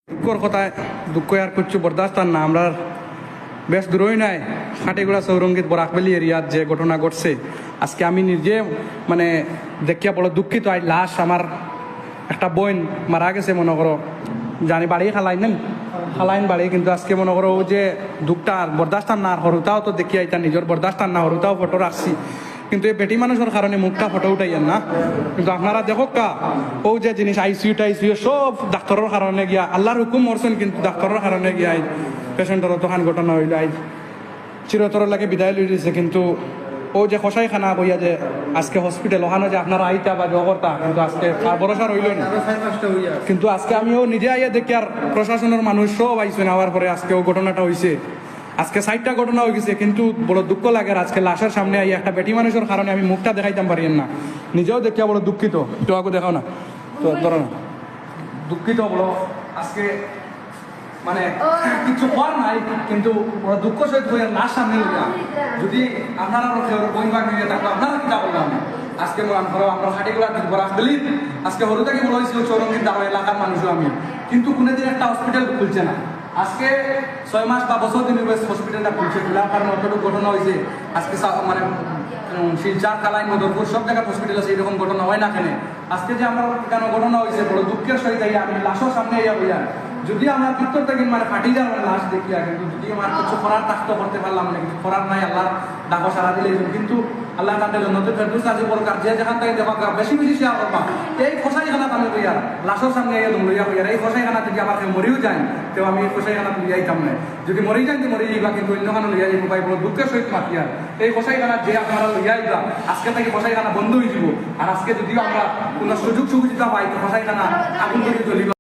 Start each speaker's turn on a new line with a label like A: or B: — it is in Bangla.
A: দুঃখর কথায় দুঃখ আর কিচ্ছু বরদাস্ত আর না। আমরা বেশ দূরই নাই খাটিগুড়া চৌরঙ্গীত বরাকবেলি এরিয়াত যে ঘটনা ঘটছে, আজকে আমি নিজে মানে দেখিয়া বড় দুঃখিত। আজ লাশ আমার একটা বোন মারা গেছে, মনে করো জানি বাড়ি খালাইন বাড়ি, কিন্তু আজকে মনে করো ও যে দুঃখটা বরদাস্ত আর না, হরুতাও তো দেখিয়া এটা নিজের বরদাস্ত আর না, হরুতাও ফটো রাখছি, কিন্তু এই বেটি মানুষের কারণে মুখটা ফটো উঠাইয়েন না। কিন্তু আপনারা দেখো কা ও যে জিনিস আইসিউ সব ডাক্তারের কারণে গিয়া আল্লাহর হুকুম মরছেন, কিন্তু ডাক্তারের কারণে গিয়া পেশেন্টের তখন ঘটনা হইল। আই চিরতরের লাগে বিদায় লই দিয়েছে, কিন্তু ও যে কষাইখানা বইয়া যে আজকে হসপিটাল ওখানে যে আপনারা আইতা বা জগরতা, কিন্তু আজকে আর ভরসা রইল না। কিন্তু আজকে আমিও নিজে আইয়া দেখি আর প্রশাসনের মানুষ সব আইসেন হওয়ার পরে আজকে ও ঘটনাটা হয়েছে। আজকে 60টা ঘটনা হয়ে গেছে, কিন্তু বড় দুঃখ লাগে আজকে লাশের সামনে আই একটা বেটি মানুষের কারণে আমি মুখটা দেখাইতাম পারি না, নিজেও দেখিয়া বড় দুঃখিত। একটু আগে দেখাও না তো, ধরো না, দুঃখিত বড় আজকে মানে কিছু কর নাই, কিন্তু বড় দুঃখ সহিত হইয়া লাশ সামনে লইয়া যদি আপনারা বই বাগ নিয়ে থাকবো আপনারা কিতা বললাম আজকে আমরা খাটিগুলা বরাকবেলি আজকে হরু থেকে বলা হয়েছিল চৌরঙ্গীর দাঁড়ো এলাকার মানুষও আমি, কিন্তু কোনোদিন একটা হসপিটাল খুলছে না। আজকে 6 মাস বা বছর দিন হসপিটালটা খুলছে, খোলার কারণে অতটুকু ঘটনা হয়েছে। আজকে মানে শিলচার কালাইন মদরপুর সব জায়গায় হসপিটাল আছে, এরকম ঘটনা হয় না কেন? আজকে যে আমার কেন ঘটনা হয়েছে বড় দুঃখের সহিত আমি লাশও সামনে ইয়া হইয়া যদি আমার ভিতর থেকে মানে ফাটি যাওয়ার মানে লাশ দেখিয়া, কিন্তু যদি আমার কিছু করার থাকতে করতে পারলাম না, কিছু করার নাই, আল্লাহ ডাকো সারা দিলে। কিন্তু আল্লাহ তাদের নতুন ফেরদৌস আজি বরকার যে যেখান থেকে দেখা বেশি শেয়ার করবা এই খোসাইখানা আমি লইয়া লাশর সামনে ইয়া লইয়া হইয়ার এই খোসাইখানা যদি আমার মরিও যায় তো আমি এই খোসাইখানা লইয়াইতাম না। যদি মরি যান তো মরি যাইবা, কিন্তু অন্য খানা লইয়া যাইব ভাই বড় দুঃখের সহিত মাতিয়ার এই খোসাইখানা যে আপনারা লইয়া যাইবা আজকে থেকে খোসাইখানা বন্ধ হয়ে যাব। আর আজকে যদিও আমরা কোনো সুযোগ সুবিধা পাই তো খোসাইখানা আগুন করে চলিবা।